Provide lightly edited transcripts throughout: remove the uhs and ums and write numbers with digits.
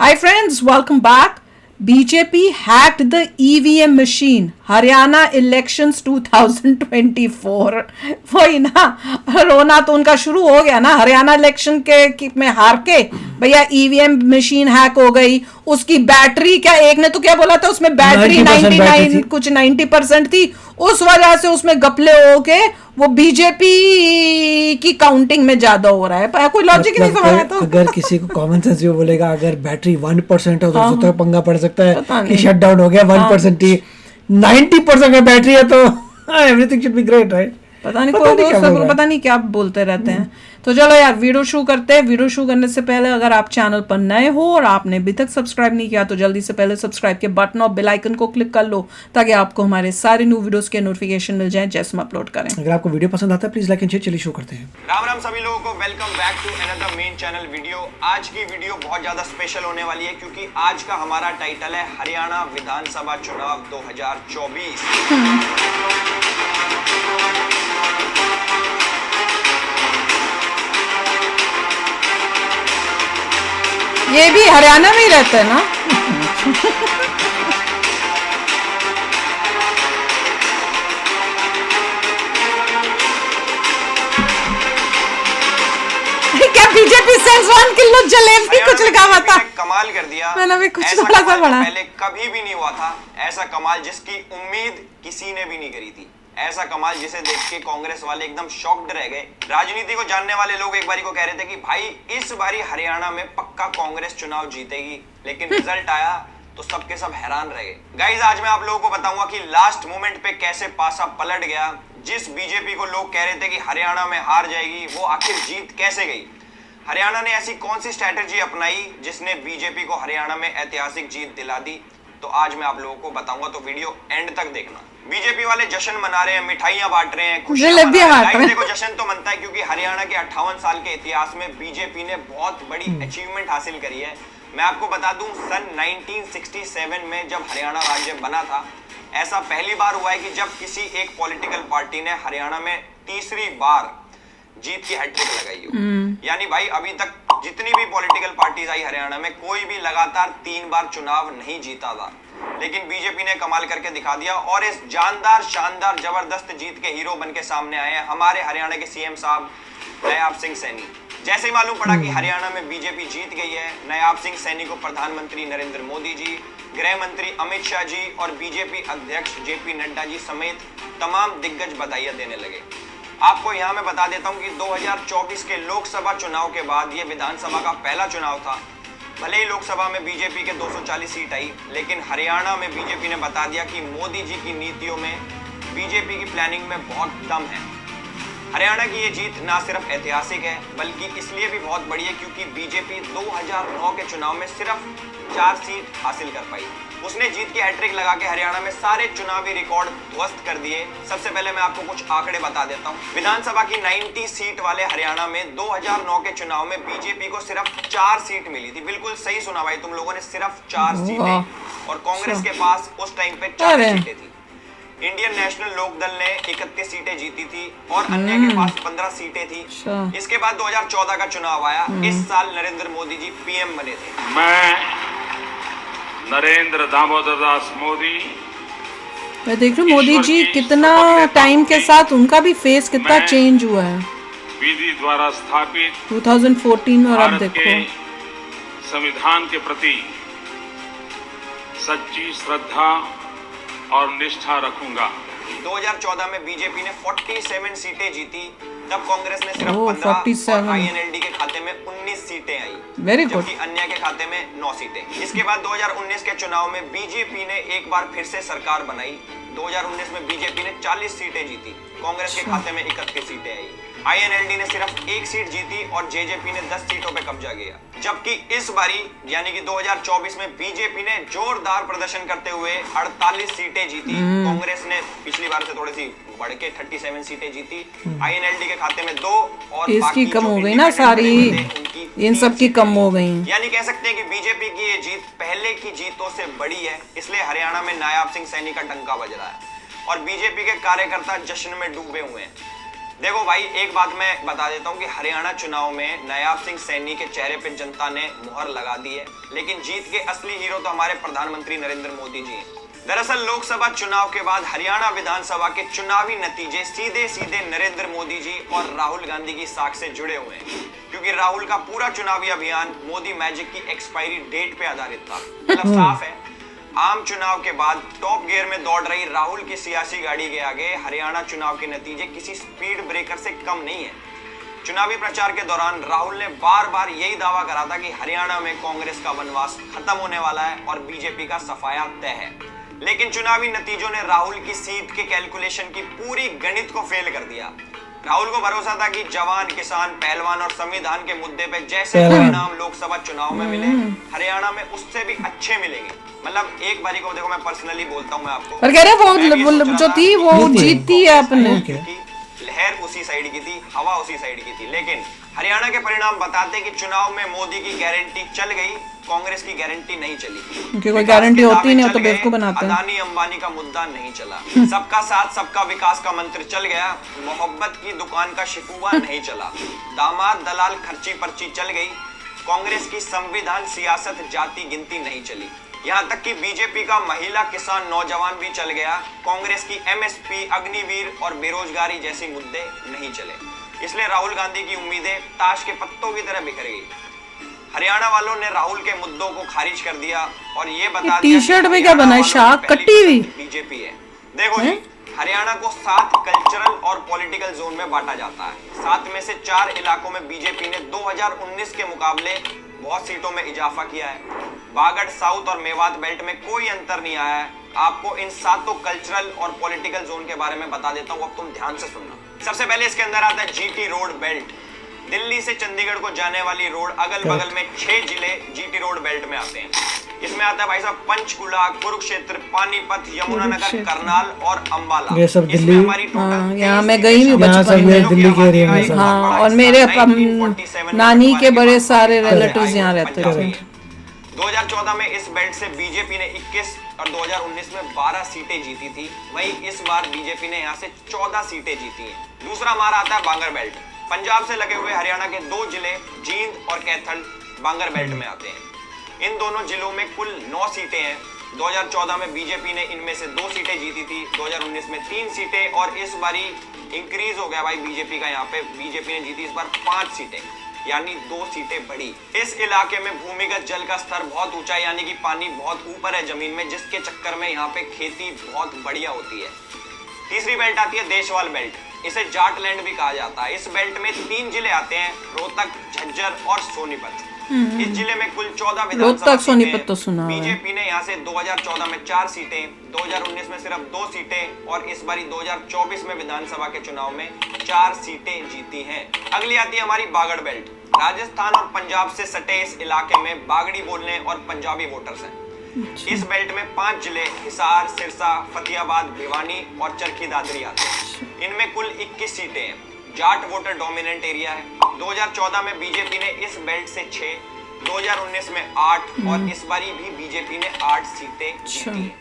Hi friends, welcome back. BJP hacked the EVM machine. Haryana elections 2024. वही ना, रोना तो उनका शुरू हो गया ना हरियाणा इलेक्शन के में हार के। भैया ईवीएम मशीन हैक हो गई, उसकी बैटरी क्या, एक ने तो क्या बोला था उसमें बैटरी 99 कुछ 90% थी, उस वजह से उसमें गपले हो के वो बीजेपी की काउंटिंग में ज्यादा हो रहा है। कोई लॉजिक नहीं समझ आता। अगर किसी को कॉमन सेंस भी बोलेगा अगर बैटरी 1% हो तो उसको पंगा पड़ सकता है कि शट डाउन हो गया 1% ही, 90% का बैटरी है तो everything should be great, right? पता नहीं क्या बोलते रहते हैं। तो चलो यार वीडियो शुरू करते हैं। वीडियो शुरू करने से पहले अगर आप चैनल पर नए हो और आपने अभी तक सब्सक्राइब नहीं किया तो जल्दी से पहले सब्सक्राइब के बटन और बेल आइकन को क्लिक कर लो ताकि आपको हमारे सारे न्यू वीडियोस के नोटिफिकेशन मिल जाएं जैसे हम अपलोड करें। अगर आपको वीडियो पसंद आता है प्लीज लाइक एंड शेयर। चलिए शुरू करते हैं। राम राम सभी लोगों को, welcome back to another main channel video. आज की वीडियो बहुत ज्यादा स्पेशल होने वाली है क्योंकि आज का हमारा टाइटल है हरियाणा विधानसभा चुनाव 2024। ये भी हरियाणा में ही रहता है ना? क्या बीजेपी सेल्स 1 किलो जलेबी कुछ लिखा हुआ था? कमाल कर दिया। मैंने भी कुछ थोड़ा सा पढ़ा। पहले कभी भी नहीं हुआ था ऐसा कमाल जिसकी उम्मीद किसी ने भी नहीं करी थी। ऐसा कमाल जिसे देख के कांग्रेस वाले एकदम शॉक्ड रह गए। राजनीति को जानने वाले लोग एक बारी को कह रहे थे कि भाई इस बारी हरियाणा में पक्का कांग्रेस चुनाव जीतेगी, लेकिन रिजल्ट आया तो सबके सब हैरान रह गए। गाइस आज मैं आप लोगों को बताऊंगा कि लास्ट मोमेंट पे कैसे पासा पलट गया। जिस बीजेपी को लोग कह रहे थे कि हरियाणा में हार जाएगी वो आखिर जीत कैसे गई। हरियाणा ने ऐसी कौन सी स्ट्रैटेजी अपनाई जिसने बीजेपी को हरियाणा में ऐतिहासिक जीत दिला दी, तो आज मैं आप लोगों को बताऊंगा, तो वीडियो एंड तक देखना। बीजेपी वाले जश्न मना रहे हैं, मिठाइयां बांट रहे हैं, खुशियां मना रहे हैं। देखो जश्न तो मनता है क्योंकि हरियाणा के 58 साल के इतिहास में बीजेपी ने बहुत बड़ी अचीवमेंट हासिल करी है। मैं आपको बता दूं सन 1967 में जब हरियाणा राज्य बना था, ऐसा पहली बार हुआ है कि जब किसी एक पॉलिटिकल पार्टी ने हरियाणा में तीसरी बार जीत की हैट्रिक लगाई हो। यानी भाई अभी तक जितनी भी पॉलिटिकल पार्टीज आई हरियाणा में कोई भी लगातार 3 बार चुनाव नहीं जीता था, लेकिन बीजेपी ने कमाल करके दिखा दिया और इस जानदार शानदार जबरदस्त जीत के हीरो बन के सामने आए हैं हमारे हरियाणा के सीएम साहब नायाब सिंह सैनी। जैसे ही मालूम पड़ा कि हरियाणा में बीजेपी जीत गई है, नायाब सिंह सैनी को प्रधानमंत्री नरेंद्र मोदी जी, गृह मंत्री अमित शाह जी और बीजेपी अध्यक्ष जेपी नड्डा जी समेत तमाम दिग्गज बधाइयां देने लगे। आपको यहां मैं बता देता हूं कि 2024 के लोकसभा चुनाव के बाद ये विधानसभा का पहला चुनाव था। भले ही लोकसभा में बीजेपी के 240 सीट आई, लेकिन हरियाणा में बीजेपी ने बता दिया कि मोदी जी की नीतियों में, बीजेपी की प्लानिंग में बहुत दम है। हरियाणा की ये जीत ना सिर्फ ऐतिहासिक है बल्कि इसलिए भी बहुत बड़ी है क्योंकि बीजेपी 2009 के चुनाव में सिर्फ 4 सीट हासिल कर पाई। उसने जीत की हैट्रिक लगा के हरियाणा में सारे चुनावी रिकॉर्ड ध्वस्त कर दिए। सबसे पहले मैं आपको कुछ आंकड़े बता देता हूं। विधानसभा की 90 सीट वाले हरियाणा में 2009 के चुनाव में बीजेपी को सिर्फ 4 सीट मिली थी। बिल्कुल सही सुना भाई तुम लोगों ने, सिर्फ 4 सीटें। और कांग्रेस के पास उस टाइम पे 4 सीटें थी। इंडियन नेशनल लोकदल ने 31 सीटें जीती थी और अन्य के पास 15 सीटें थी। इसके बाद 2014 का चुनाव आया। इस साल नरेंद्र मोदी जी पीएम बने थे। मैं नरेंद्र दामोदर दास मोदी, मैं देख रहा हूँ मोदी जी कितना टाइम के साथ उनका भी फेस कितना चेंज हुआ है विधि द्वारा स्थापित 2014 में और अब देखो संविधान के प्रति सच्ची श्रद्धा और निष्ठा रखूंगा। 2014 में बीजेपी ने 47 सीटें जीती, तब कांग्रेस ने सिर्फ 15 और आईएनएलडी के खाते में 19 सीटें आई, वेरी गुड, जबकि अन्य के खाते में 9 सीटें। इसके बाद 2019 के चुनाव में बीजेपी ने एक बार फिर से सरकार बनाई। 2019 में बीजेपी ने 40 सीटें जीती, कांग्रेस के खाते में 31 सीटें आई। आईएनएलडी ने सिर्फ 1 सीट जीती और जेजेपी ने 10 सीटों पे कब्जा किया। जबकि इस बारी यानी कि 2024 में बीजेपी ने जोरदार प्रदर्शन करते हुए 48 सीटें जीती। कांग्रेस ने पिछली बार से थोड़ी सी बढ़ के 37 सीटें जीती। आईएनएलडी के खाते में 2 और इसकी कम हो गई ना, सारी इन सब की कम हो गई। यानी कह सकते हैं कि बीजेपी की ये जीत पहले की जीतों से बड़ी है। इसलिए हरियाणा में नायाब सिंह सैनी का डंका बज रहा है और बीजेपी के कार्यकर्ता जश्न में डूबे हुए हैं। देखो भाई, एक बात मैं बता देता हूँ कि हरियाणा चुनाव में नायाब सिंह सैनी के चेहरे पे जनता ने मुहर लगा दी है, लेकिन जीत के असली हीरो तो हमारे प्रधानमंत्री नरेंद्र मोदी जी हैं। दरअसल लोकसभा चुनाव के बाद हरियाणा विधानसभा के चुनावी नतीजे सीधे सीधे नरेंद्र मोदी जी और राहुल गांधी की साख से जुड़े हुए हैं, क्योंकि राहुल का पूरा चुनावी अभियान मोदी मैजिक की एक्सपायरी डेट पे आधारित था। मतलब साफ है, आम चुनाव के बाद टॉप गियर में दौड़ रही राहुल की सियासी गाड़ी के आगे हरियाणा चुनाव के नतीजे किसी स्पीड ब्रेकर से कम नहीं है। चुनावी प्रचार के दौरान राहुल ने बार बार यही दावा करा था कि हरियाणा में कांग्रेस का वनवास खत्म होने वाला है और बीजेपी का सफाया तय है, लेकिन चुनावी नतीजों ने राहुल की सीट के कैलकुलेशन की पूरी गणित को फेल कर दिया। राहुल को भरोसा था कि जवान, किसान, पहलवान और संविधान के मुद्दे पे जैसे परिणाम लोकसभा चुनाव में मिले, हरियाणा में उससे भी अच्छे मिलेंगे। मतलब एक बारी को देखो, मैं पर्सनली बोलता हूँ मैं आपको, पर कह रहे वो जो थी वो जीती है अपने, लहर उसी साइड की थी, हवा उसी साइड की थी, लेकिन हरियाणा के परिणाम बताते कि चुनाव में मोदी की गारंटी चल गई, कांग्रेस की गारंटी नहीं चली, क्योंकि कोई गारंटी होती नहीं हो तो बेवकूफ बनाते हैं। अदानी अंबानी का मुद्दा नहीं चला, सबका साथ सबका विकास का मंत्र चल गया, मोहब्बत की दुकान का शिकवा नहीं चला, दामाद दलाल खर्ची पर्ची चल गई, कांग्रेस की संविधान सियासत जाति गिनती नहीं चली, यहाँ तक कि बीजेपी का महिला, किसान, नौजवान भी चल गया, कांग्रेस की एमएसपी, अग्निवीर और बेरोजगारी जैसे मुद्दे नहीं चले। इसलिए राहुल गांधी की उम्मीदें ताश के पत्तों की तरह बिखर गई। हरियाणा वालों ने राहुल के मुद्दों को खारिज कर दिया और ये बता दिया टी-शर्ट में क्या बना है, शाख कट्टी हुई बीजेपी है। देखो जी, हरियाणा को 7 कल्चरल और पॉलिटिकल जोन में बांटा जाता है। 7 में से 4 इलाकों में बीजेपी ने 2019 के मुकाबले बहुत सीटों में इजाफा किया है। बागड़ साउथ और मेवात बेल्ट में कोई अंतर नहीं आया है। आपको इन 7 कल्चरल और पॉलिटिकल जोन के बारे में बता देता हूँ, अब तुम ध्यान से सुनना। सबसे पहले इसके अंदर आता है जीटी रोड बेल्ट। दिल्ली से चंडीगढ़ को जाने वाली रोड, अगल बगल में 6 जिले जीटी रोड बेल्ट में आते हैं। इसमें आता है भाई साहब पंचकुला, कुरुक्षेत्र, पानीपत, यमुनानगर, करनाल और अंबाला। ये सब दिल्ली, यहाँ मैं गई हुई बचपन में, दिल्ली के एरिया में। हाँ, और मेरे नानी के बड़े सारे रिलेटिव्स यहाँ रहते थे। 2014 में इस बेल्ट से बीजेपी ने 21 और 2019 में 12 सीटें जीती थी। वहीं इस बार बीजेपी ने यहाँ से 14 सीटें जीती हैं। दूसरा हमारा आता है बांगर बेल्ट। पंजाब से लगे हुए हरियाणा के 2 जिले जींद और कैथल बांगर बेल्ट में आते हैं। इन दोनों जिलों में कुल 9 सीटें हैं। 2014 में बीजेपी ने इनमें से 2 सीटें जीती थी, 2019 में 3 सीटें और इस बारी इंक्रीज हो गया भाई बीजेपी का। यहाँ पे बीजेपी ने जीती इस बार 5 सीटें, यानी 2 सीटें बढ़ी। इस इलाके में भूमिगत जल का स्तर बहुत ऊंचा है, यानी कि पानी बहुत ऊपर है जमीन में, जिसके चक्कर में यहाँ पे खेती बहुत बढ़िया होती है। तीसरी बेल्ट आती है देशवाल बेल्ट। इसे जाट लैंड भी कहा जाता है। इस बेल्ट में 3 जिले आते हैं, रोहतक, झज्जर और सोनीपत। इस जिले में कुल 14 विधानसभा सोनीपत तो सुना है। बीजेपी ने यहाँ से 2014 में 4 सीटें, 2019 में सिर्फ 2 सीटें और इस बारी 2024 में विधानसभा के चुनाव में 4 सीटें जीती हैं। अगली आती है हमारी बागड़ बेल्ट। राजस्थान और पंजाब से सटे इस इलाके में बागड़ी बोलने और पंजाबी वोटर्स हैं। इस बेल्ट में 5 जिले हिसार, सिरसा, फतेहाबाद, भिवानी और चरखी दादरी आते हैं। इनमें कुल 21 सीटें हैं। जाट वोटर डोमिनेंट एरिया है। 2014 में बीजेपी ने इस बेल्ट से 6, 2019 में 8 और इस बारी भी बीजेपी ने 8 सीटें जीती हैं।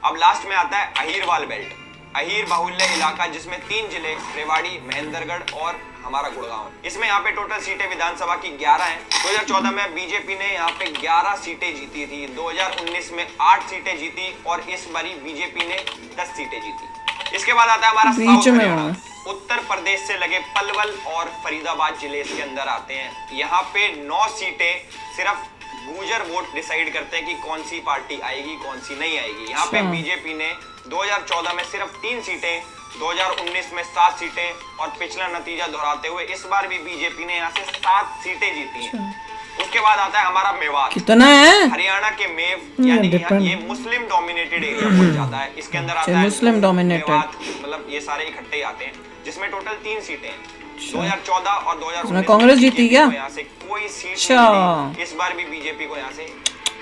अब लास्ट में आता है अहीरवाल बेल्ट। अहीर बाहुल्य इलाका, जिसमें 3 जिले रेवाड़ी, महेंद्रगढ़ और हमारा गुड़गांव। इसमें यहाँ पे टोटल सीटें विधानसभा की 11 हैं। 2014 में बीजेपी ने यहाँ पे 11 सीटें जीती थी, 2019 में 8 सीटें जीती और इस बारी बीजेपी ने 10 सीटें जीती। इसके बाद आता है हमारा साउथ हरियाणा। उत्तर प्रदेश से लगे पलवल और फरीदाबाद जिले इसके अंदर आते हैं। यहाँ पे 9 सीटें सिर्फ गुर्जर वोट डिसाइड करते हैं कि कौन सी पार्टी आएगी, कौन सी नहीं आएगी। यहाँ पे बीजेपी ने 2014 में सिर्फ 3 सीटें, 2019 में 7 सीटें और पिछला नतीजा दोहराते हुए इस बार भी बीजेपी ने यहाँ से 7 सीटें जीती हैं। उसके बाद आता है हमारा मेवात। कितना है? हरियाणा के मेव, यानी ये मुस्लिम डोमिनेटेड एरिया बोला जाता है। इसके अंदर आता है मुस्लिम डोमिनेटेड, मतलब ये सारे इकट्ठे आते हैं, जिसमें टोटल 3 सीटें हैं। 2014 और 2019 कांग्रेस जीती क्या? यहाँ से कोई सीट नहीं। इस बार भी बीजेपी को यहाँ से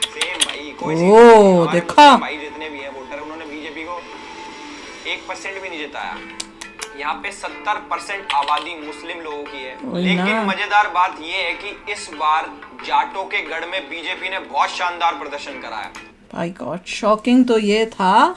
सेम भाई कोई सीट देखा भाई, जितने भी हैं वोटर उन्होंने बीजेपी को 1% भी नहीं जिताया। यहाँ पे 70% आबादी मुस्लिम लोगों की है। लेकिन मजेदार बात यह है कि इस बार जाटों के गढ़ में बीजेपी ने बहुत शानदार प्रदर्शन कराया। भाई गॉड, शॉकिंग तो ये था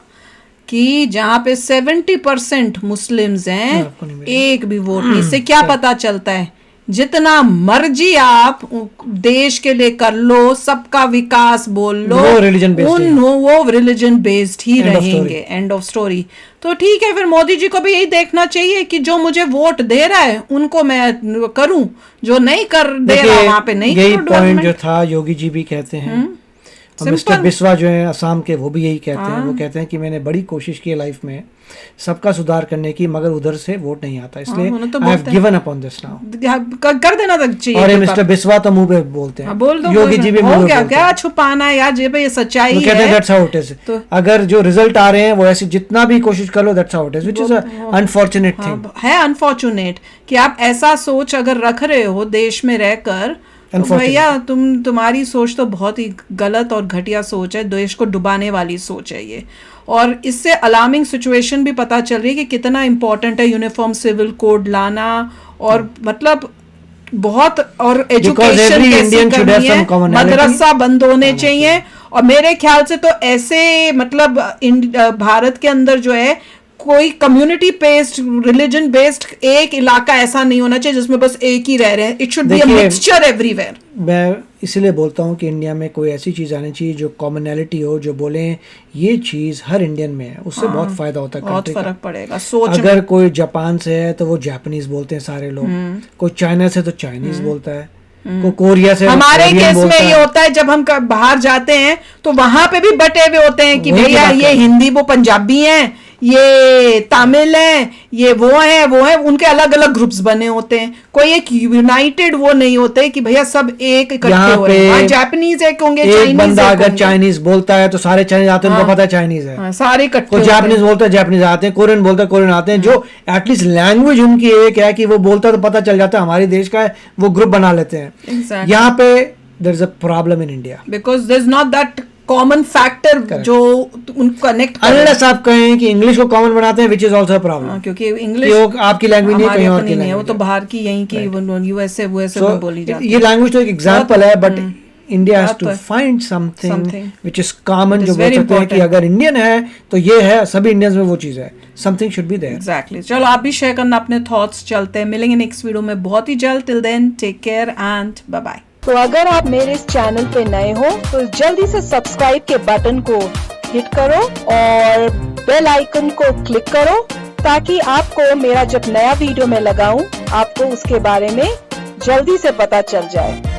कि जहाँ पे 70% मुस्लिम्स हैं, आपको नहीं मिलेगा। एक भी वोट नहीं। इससे क्या पता चलता है, जितना मर्जी आप देश के लिए कर लो, सबका विकास बोल लो, वो religion based है। वो religion based he End of रहेंगे। End of story. तो ठीक है, फिर मोदी जी को भी यही देखना चाहिए कि जो मुझे वोट दे रहा है उनको मैं करूं, जो नहीं कर दे रहा वहां पे नहीं यही करूं पॉइंट जो development। था योगी जी भी कहते हैं, और मिस्टर Simple। बिस्वा जो है असम के, वो भी यही कहते हैं। वो कहते हैं कि मैंने बड़ी कोशिश की है लाइफ में सबका सुधार करने की, मगर उधर से वोट नहीं आता, इसलिए उन्हें तो आई हैव बोलते हैं। Given up on this now. कर देना तक चाहिए। और ये खुद मिस्टर आप। बिस्वा तो मुंह पे बोलते हैं, बोल दो, योगी जी भी हो मुंह पे गया, बोलते क्या हैं। छुपाना है यार, ये सच्चाई वो कहते हैं है। That's how it is. तो- अगर जो रिजल्ट आ रहे हैं वो ऐसे जितना भी कोशिश कर लो, that's how it is, which is unfortunate thing. है अनफॉर्चुनेट कि आप ऐसा सोच अगर रख रहे हो देश में रहकर, तो भैया तुम्हारी सोच तो बहुत ही गलत और घटिया सोच है, देश को डुबाने वाली सोच है ये। और इससे अलार्मिंग सिचुएशन भी पता चल रही है कि कितना इम्पोर्टेंट है यूनिफॉर्म सिविल कोड लाना, और मतलब बहुत, और एजुकेशन every कैसी Indian should have करनी है, some commonality। मदरसा बंद होने चाहिए। और मेरे ख्याल से तो ऐसे मतलब भारत के अंदर जो है कोई कम्युनिटी बेस्ड, रिलीजन बेस्ड एक इलाका ऐसा नहीं होना चाहिए जिसमें बस एक ही रह रहे हैं। इट शुड बी अ देखिए, मिक्सचर एवरीवेयर। मैं इसलिए बोलता हूँ कि इंडिया में कोई ऐसी चीज़ आनी चाहिए जो कॉमनैलिटी हो, जो बोले ये चीज़ हर इंडियन में है, उससे बहुत फायदा होता है बहुत कंट्री का। फर्क पड़ेगा सोच में। अगर कोई जापान से है तो वो जापानीज बोलते हैं सारे लोग, कोई चाइना से तो चाइनीज बोलता है, कोई कोरिया से हमारे कोरियन केस बोलता में ये है। होता है जब हम बाहर जाते हैं तो वहां पे भी बटे हुए होते हैं कि वही भैया बात ये है। हिंदी, वो पंजाबी हैं, ये तमिल हैं, ये वो है, उनके अलग अलग ग्रुप्स बने होते हैं। कोई एक यूनाइटेड वो नहीं होते कि भैया सब एक इकट्ठे यहाँ हो रहे हैं। पे वहाँ जापानीज एक होंगे, एक चाइनीज बंदा एक अगर होंगे। चाइनीज बोलता है तो सारे चाइनीज आते हैं, उनको हाँ। पता है चाइनीज है। हाँ, सारे इकट्ठे कोई होते हैं। जापानीज बोलता है, जापानीज आते हैं, कोरियन बोलता है, कोरियन आते हैं। जो एटलीस्ट लैंग्वेज उनकी एक है कि वो बोलता है तो पता चल जाता है हमारी देश का है, वो ग्रुप बना लेते हैं। Exactly. यहाँ पे there is a problem in India, because there is not that common factor जो उनको कनेक्ट करे। अनलेस आप कहें कि इंग्लिश को कॉमन बनाते हैं, विच इज ऑल्सो प्रॉब्लम, क्योंकि इंग्लिश आपकी लैंग्वेज नहीं, हमारी कहीं और अपनी की नहीं है, वो लैंग्वेज तो बाहर की यहीं की यूएसए So, में बोली जाती ये लैंग्वेज तो एक एग्जांपल है, बट इंडिया हैज बात टू तो है। Find something Something. Which is common, It जो is बोल very सकते हैं कि important. अगर इंडियन है तो ये है, सभी इंडियंस में वो चीज है, something should be there. Exactly. चलो आप भी शेयर करना अपने थॉट्स। चलते हैं, मिलेंगे नेक्स्ट वीडियो में बहुत ही जल्द। Till then take care and bye bye. तो अगर आप मेरे इस चैनल पे नए हो तो जल्दी से सब्सक्राइब के बटन को हिट करो और बेल आइकन को क्लिक करो, ताकि आपको मेरा जब नया वीडियो मैं लगाऊं आपको उसके बारे में जल्दी से पता चल जाए।